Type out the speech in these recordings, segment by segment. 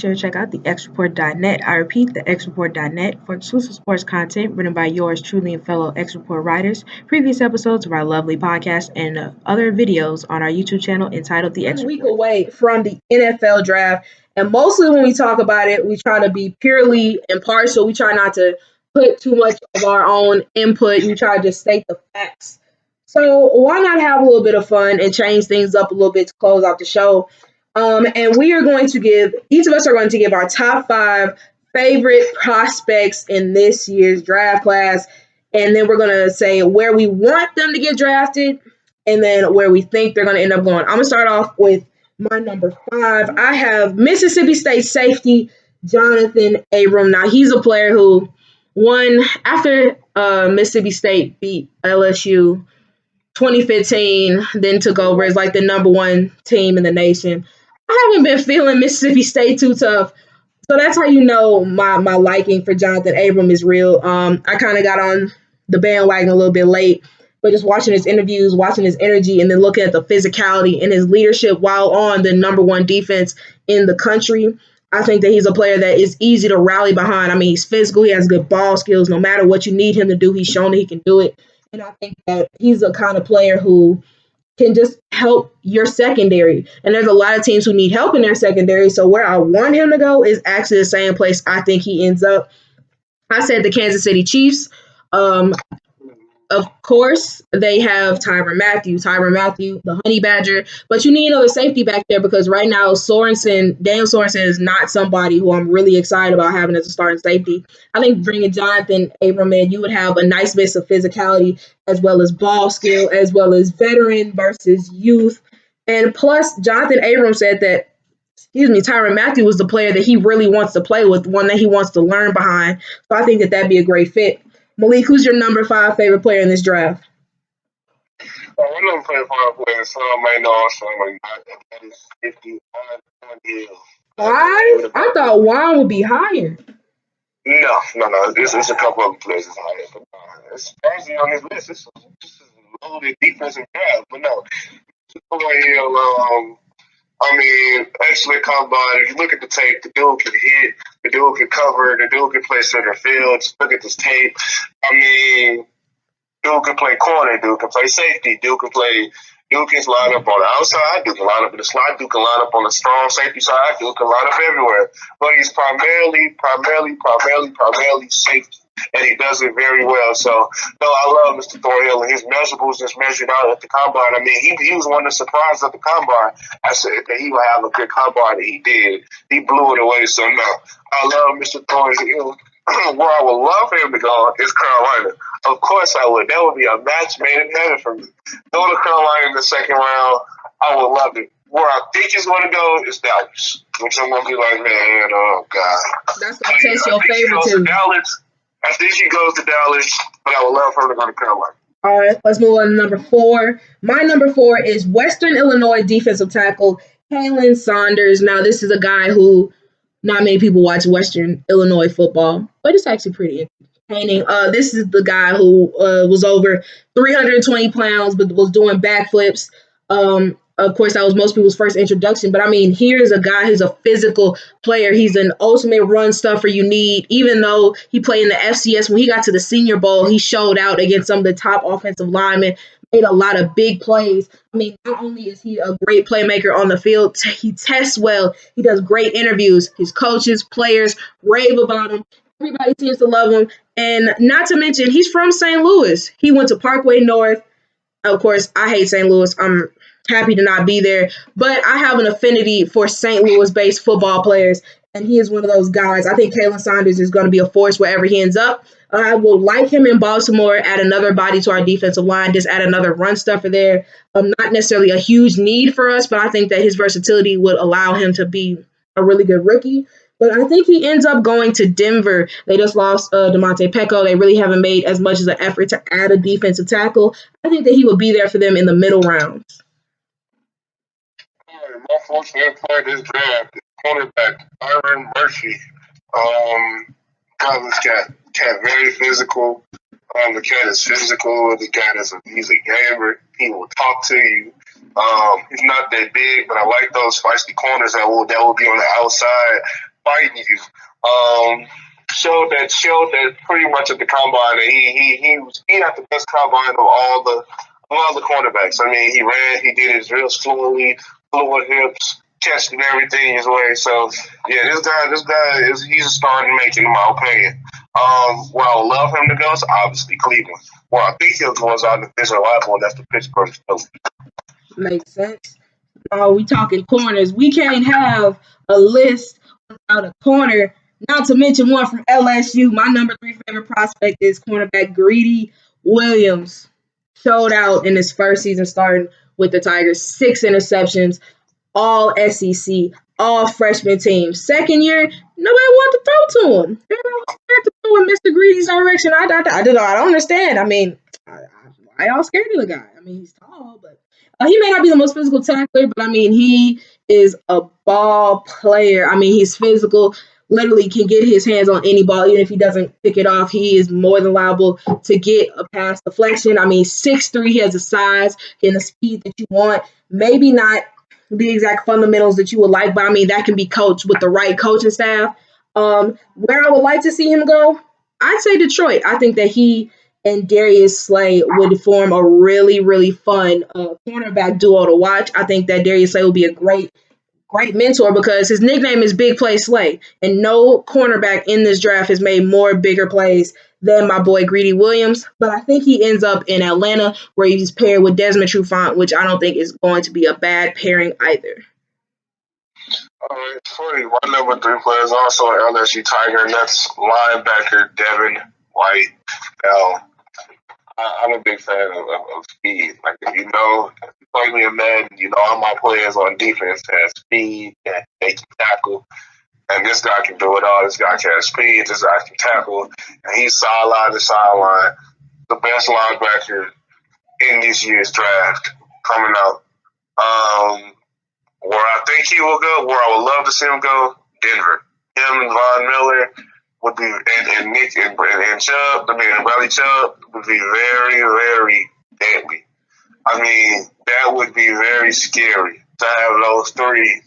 sure to check out the xreport.net. I repeat, the xreport.net for exclusive sports content written by yours truly and fellow X Report writers, previous episodes of our lovely podcast, and other videos on our YouTube channel entitled The X Week away from the NFL draft. And mostly when we talk about it, we try to be purely impartial. We try not to put too much of our own input. We try to just state the facts. So why not have a little bit of fun and change things up a little bit to close out the show? And we are going to give, each of us are going to give our top 5 favorite prospects in this year's draft class. And then we're going to say where we want them to get drafted and then where we think they're going to end up going. I'm going to start off with my number 5. I have Mississippi State safety Jonathan Abram. Now, he's a player who won after Mississippi State beat LSU 2015, then took over as like the number 1 team in the nation. I haven't been feeling Mississippi State too tough. So that's how you know my liking for Jonathan Abram is real. I kind of got on the bandwagon a little bit late, but just watching his interviews, watching his energy, and then looking at the physicality and his leadership while on the number 1 defense in the country, I think that he's a player that is easy to rally behind. I mean, he's physical. He has good ball skills. No matter what you need him to do, he's shown that he can do it. And I think that he's the kind of player who can just help your secondary. And there's a lot of teams who need help in their secondary. So where I want him to go is actually the same place I think he ends up. I said the Kansas City Chiefs. Of course, they have Tyrann Mathieu, the Honey Badger, but you need another safety back there because right now Daniel Sorensen is not somebody who I'm really excited about having as a starting safety. I think bringing Jonathan Abram in, you would have a nice mix of physicality as well as ball skill, as well as veteran versus youth. And plus, Jonathan Abram said that, Tyrann Mathieu was the player that he really wants to play with, one that he wants to learn behind. So I think that that'd be a great fit. Malik, who's your number 5 favorite player in this draft? My number 5 player, some might know, some might not. That is 51 Hill. 5? I thought Juan would be higher. No. It's a couple of players that's higher. But it's crazy on this list. This is a loaded defensive draft. But no, Hill, excellent combine. If you look at the tape, the dude can hit, the dude can cover, the dude can play center field. Just look at this tape. Dude can play corner, dude can play safety, dude can line up on the outside, dude can line up in the slot, dude can line up on the strong safety side, dude can line up everywhere. But he's primarily safety. And he does it very well. So, no, I love Mr. Thornhill, and his measurables just measured out at the combine. I mean, he was one of the surprises at the combine. I said that he would have a good combine, and he did. He blew it away. So, no, I love Mr. Thornhill. Where I would love him to go is Carolina. Of course I would. That would be a match made in heaven for me. Go to Carolina in the second round. I would love it. Where I think he's going to go is Dallas, which I'm going to be like, man, oh, God. That's going to test your favoritism. I think he goes to Dallas, but I would love for him to go to Carolina. All right, let's move on to number 4. My number 4 is Western Illinois defensive tackle Khalen Saunders. Now, this is a guy who not many people watch Western Illinois football, but it's actually pretty entertaining. This is the guy who was over 320 pounds, but was doing backflips. Of course, that was most people's first introduction. But, I mean, here's a guy who's a physical player. He's an ultimate run stuffer you need. Even though he played in the FCS, when he got to the Senior Bowl, he showed out against some of the top offensive linemen, made a lot of big plays. I mean, not only is he a great playmaker on the field, he tests well. He does great interviews. His coaches, players rave about him. Everybody seems to love him. And not to mention, he's from St. Louis. He went to Parkway North. Of course, I hate St. Louis. I'm happy to not be there, but I have an affinity for St. Louis-based football players, and he is one of those guys. I think Khalen Saunders is going to be a force wherever he ends up. I will like him in Baltimore, add another body to our defensive line, just add another run stuffer there. Not necessarily a huge need for us, but I think that his versatility would allow him to be a really good rookie. But I think he ends up going to Denver. They just lost DeMonte Pecco. They really haven't made as much as an effort to add a defensive tackle. I think that he will be there for them in the middle rounds. My fortunate player this draft is cornerback Byron Murphy. Cat very physical. The cat is physical. The cat he's a gamer. He will talk to you. He's not that big, but I like those feisty corners that will be on the outside. fighting you. Showed that pretty much at the combine that he had the best combine of all the cornerbacks. I mean, he ran, he did his drills fluid hips, testing everything his way. So yeah, this guy he's a star in the making, in my opinion. Where I would love him to go is obviously Cleveland. Where I think he'll go is on the division rival, and that's the Pittsburgh Steelers. Makes sense. We talking corners. We can't have a list without a corner. Not to mention one from LSU. My number 3 favorite prospect is cornerback Greedy Williams. Showed out in his first season starting with the Tigers. 6 interceptions, all SEC, all freshman team. Second year, nobody wanted to throw to him. They had to throw in Mr. Greedy's direction. I don't understand. I mean, why y'all scared of the guy? I mean, he's tall, but he may not be the most physical tackler, but I mean, he is a ball player. I mean, he's physical, literally can get his hands on any ball. Even if he doesn't pick it off, he is more than liable to get a pass deflection. I mean, 6'3", he has the size and the speed that you want. Maybe not the exact fundamentals that you would like, but I mean, that can be coached with the right coaching staff. Where I would like to see him go, I'd say Detroit. I think that he and Darius Slay would form a really, really fun cornerback duo to watch. I think that Darius Slay will be a great mentor because his nickname is Big Play Slay, and no cornerback in this draft has made more bigger plays than my boy Greedy Williams. But I think he ends up in Atlanta where he's paired with Desmond Trufant, which I don't think is going to be a bad pairing either. It's funny. My number 3 player is also an LSU Tiger, and that's linebacker Devin White. Now, I'm a big fan of speed. Like, if you play me a man, all my players on defense have speed, and they can tackle. And this guy can do it all. This guy can have speed. This guy can tackle. And he's sideline to sideline. The best linebacker in this year's draft coming out. Where I think he will go, where I would love to see him go, Denver. Him and Von Miller would be, and Nick and Chubb, and Bradley Chubb would be very, very deadly. I mean, that would be very scary to have those 3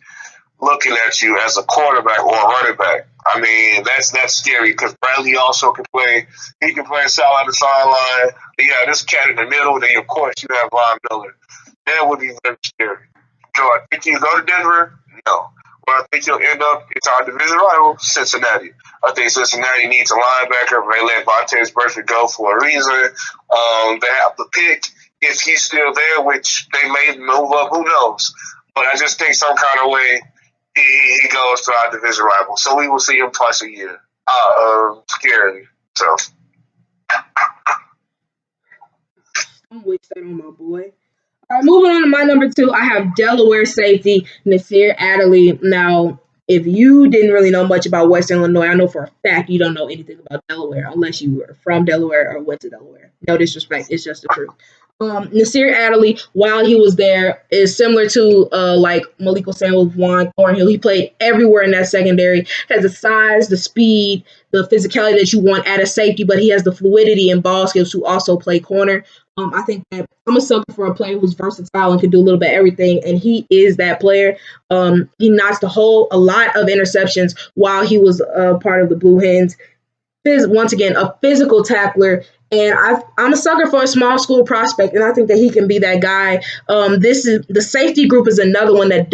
looking at you as a quarterback or a running back. I mean, that's scary because Bradley also can play. He can play sideline to sideline. You got this cat in the middle, then of course you have Von Miller. That would be very scary. Do I think he'll go to Denver? No. But I think he'll end up, it's our division rival, Cincinnati. I think Cincinnati needs a linebacker. They let Vontaze Burfict go for a reason. They have the pick if he's still there, which they may move up. Who knows? But I just think some kind of way he goes to our division rival. So we will see him twice a year. Scary. So. I'm with that on my boy. All right, moving on to my number 2, I have Delaware safety Nasir Adderley. Now, if you didn't really know much about Western Illinois, I know for a fact you don't know anything about Delaware unless you were from Delaware or went to Delaware. No disrespect, it's just the truth. Nasir Adderley, while he was there, is similar to like Malik Samuel, Juan Thornhill. He played everywhere in that secondary. Has the size, the speed, the physicality that you want at a safety, but he has the fluidity and ball skills to also play corner. I think that I'm a sucker for a player who's versatile and can do a little bit of everything, and he is that player. He notched a lot of interceptions while he was part of the Blue Hens. Once again, a physical tackler, and I'm a sucker for a small school prospect, and I think that he can be that guy. The safety group is another one that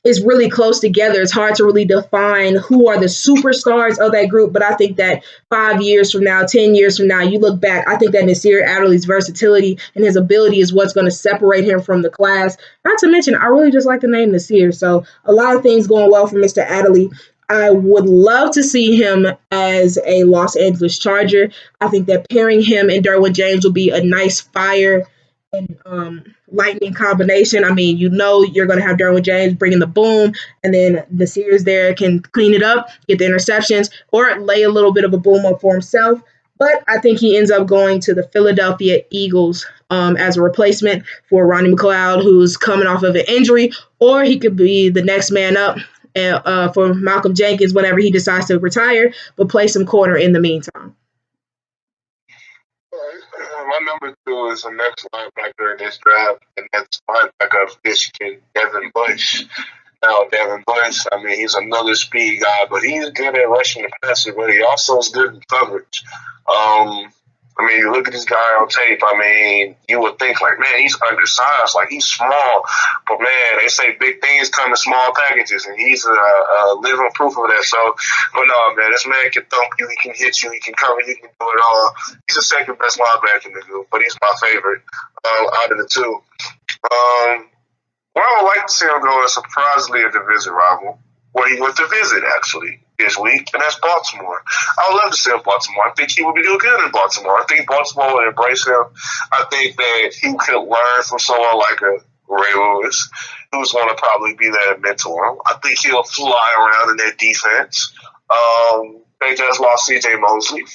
is really close together. It's hard to really define who are the superstars of that group, but I think that 5 years from now, 10 years from now, you look back, I think that Nasir Adderley's versatility and his ability is what's going to separate him from the class. Not to mention, I really just like the name Nasir, so a lot of things going well for Mr. Adderley. I would love to see him as a Los Angeles Charger. I think that pairing him and Derwin James will be a nice fire and lightning combination. I mean, you're going to have Derwin James bringing the boom, and then the Sears there can clean it up, get the interceptions, or lay a little bit of a boom up for himself. But I think he ends up going to the Philadelphia Eagles as a replacement for Ronnie McLeod, who's coming off of an injury, or he could be the next man up for Malcolm Jenkins whenever he decides to retire, but play some corner in the meantime. My number 2 is the next linebacker in this draft, and that's linebacker of Michigan, Devin Bush. Now, Devin Bush, I mean, he's another speed guy, but he's good at rushing the passer, but he also is good in coverage. I mean, you look at this guy on tape, I mean, you would think, like, man, he's undersized, like, he's small. But, man, they say big things come in small packages, and he's a living proof of that. So, but no, man, this man can thump you, he can hit you, he can cover, he can do it all. He's the second best linebacker in the group, but he's my favorite out of the two. Where I would like to see him go is surprisingly a division rival, where he went to visit, actually, this week, and that's Baltimore. I would love to see him in Baltimore. I think he would be doing good in Baltimore. I think Baltimore would embrace him. I think that he could learn from someone like a Ray Lewis, who's going to probably be that mentor. I think he'll fly around in that defense. They just lost C.J. Mosley.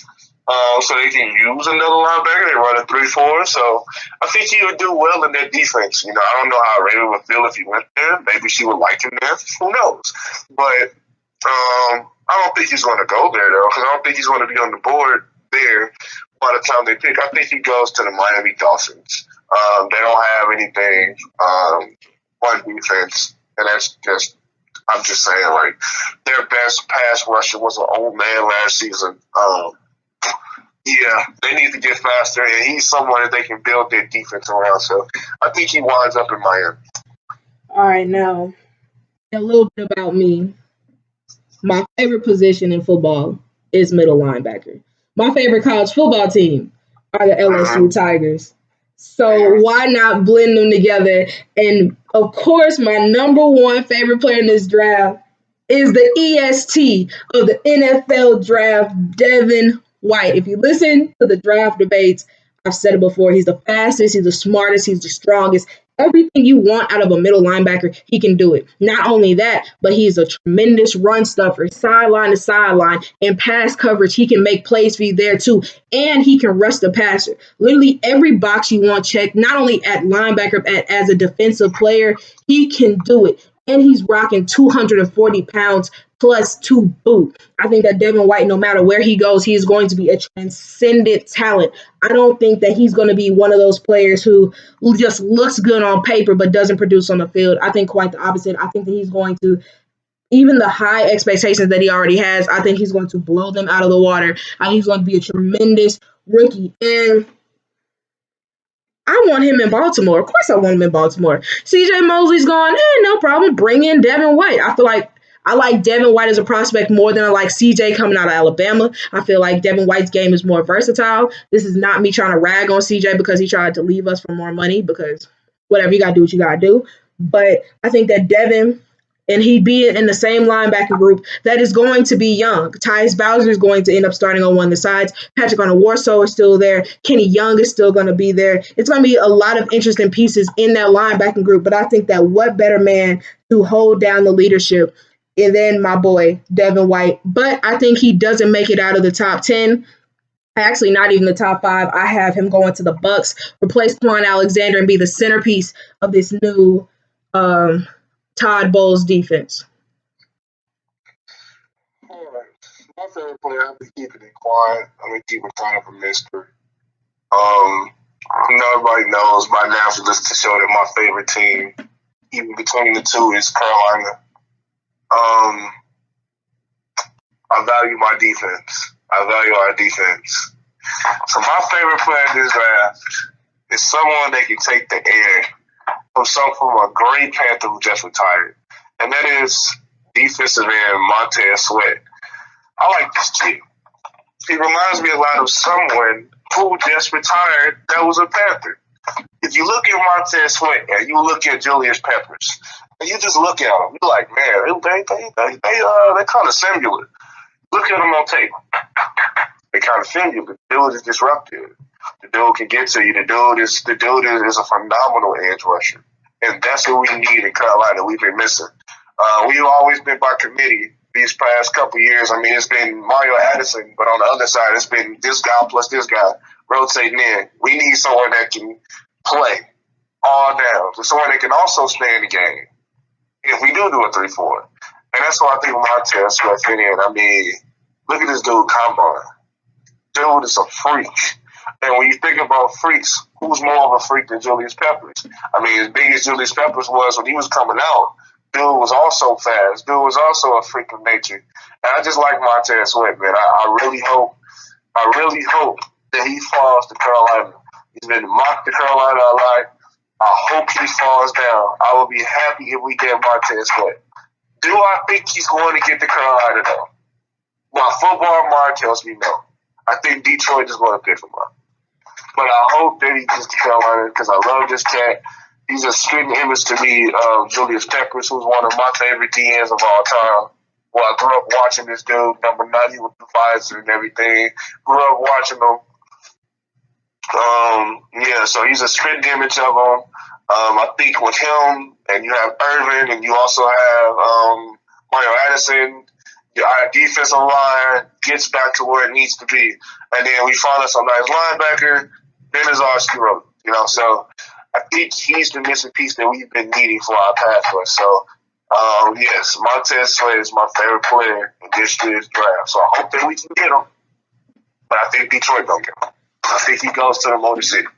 So they can use another linebacker. They run a 3-4. So I think he would do well in that defense. You know, I don't know how Raven would feel if he went there. Maybe she would like him there. Who knows? But I don't think he's going to go there, though, because I don't think he's going to be on the board there by the time they pick. I think he goes to the Miami Dolphins. They don't have anything on defense, and that's just – I'm just saying, like, their best pass rusher was an old man last season. Yeah, they need to get faster, and he's someone that they can build their defense around. So I think he winds up in Miami. All right, now a little bit about me. My favorite position in football is middle linebacker. My favorite college football team are the LSU Tigers. So why not blend them together? And, of course, my number one favorite player in this draft is the EST of the NFL draft, Devin White. If you listen to the draft debates, I've said it before, he's the fastest, he's the smartest, he's the strongest. Everything you want out of a middle linebacker, he can do it. Not only that, but he's a tremendous run stuffer, sideline to sideline, and pass coverage. He can make plays for you there too, and he can rush the passer. Literally every box you want checked, not only at linebacker, as a defensive player, he can do it. And he's rocking 240 pounds plus 2 boot. I think that Devin White, no matter where he goes, he's going to be a transcendent talent. I don't think that he's going to be one of those players who just looks good on paper but doesn't produce on the field. I think quite the opposite. I think that he's going to, even the high expectations that he already has, I think he's going to blow them out of the water. I think he's going to be a tremendous rookie. And I want him in Baltimore. Of course I want him in Baltimore. C.J. Mosley's gone, no problem. Bring in Devin White. I feel like I like Devin White as a prospect more than I like C.J. coming out of Alabama. I feel like Devin White's game is more versatile. This is not me trying to rag on C.J. because he tried to leave us for more money, because whatever, you got to do what you got to do. But I think that Devin, and he'd be in the same linebacker group that is going to be young. Tyus Bowser is going to end up starting on one of the sides. Patrick Onwuaso is still there. Kenny Young is still going to be there. It's going to be a lot of interesting pieces in that linebacking group, but I think that what better man to hold down the leadership than my boy, Devin White. But I think he doesn't make it out of the top 10. Actually, not even the top 5. I have him going to the Bucs, replace Quan Alexander, and be the centerpiece of this new Todd Bowles defense. All right. My favorite player, I've been keeping it quiet. I'm going to keep it kind of a mystery. Nobody knows by now if you listen to the show that my favorite team, even between the two, is Carolina. I value my defense. I value our defense. So my favorite player in this draft is someone that can take the air from a great Panther who just retired. And that is defensive end Montez Sweat. I like this kid. He reminds me a lot of someone who just retired that was a Panther. If you look at Montez Sweat and you look at Julius Peppers, and you just look at them, you're like, man, they kind of similar. Look at them on tape. They kind of similar. The dude is disruptive. The dude can get to you. The dude is a phenomenal edge rusher, and that's what we need in Carolina. We've been missing. We've always been by committee these past couple years. I mean, it's been Mario Addison, but on the other side, it's been this guy plus this guy rotating in. We need someone that can play all down, someone that can also stay in the game if we do a 3-4. And that's why I think Montez Sweat fit in. I mean, look at this dude, Combine. Dude is a freak. And when you think about freaks, who's more of a freak than Julius Peppers? I mean, as big as Julius Peppers was when he was coming out, dude was also fast. Dude was also a freak of nature. And I just like Montez Sweat, man. I really hope that he falls to Carolina. He's been mocked to Carolina a lot. I hope he falls down. I will be happy if we get Montez Sweat. Do I think he's going to get to Carolina, though? My football mind tells me no. I think Detroit is going to pick him up. But I hope that he gets to Carolina because I love this cat. He's a spitting image to me of Julius Peppers, who's one of my favorite DNs of all time. Well, I grew up watching this dude, number 90 with the Pfizer and everything. Grew up watching him. So he's a spitting image of him. I think with him, and you have Irvin, and you also have Mario Addison, our defensive line gets back to where it needs to be. And then we find us a nice linebacker, then there's our Skiro. So I think he's the missing piece that we've been needing for our pass rush. So, yes, Montez Sweat is my favorite player in this year's draft. So I hope that we can get him. But I think Detroit don't get him. I think he goes to the Motor City.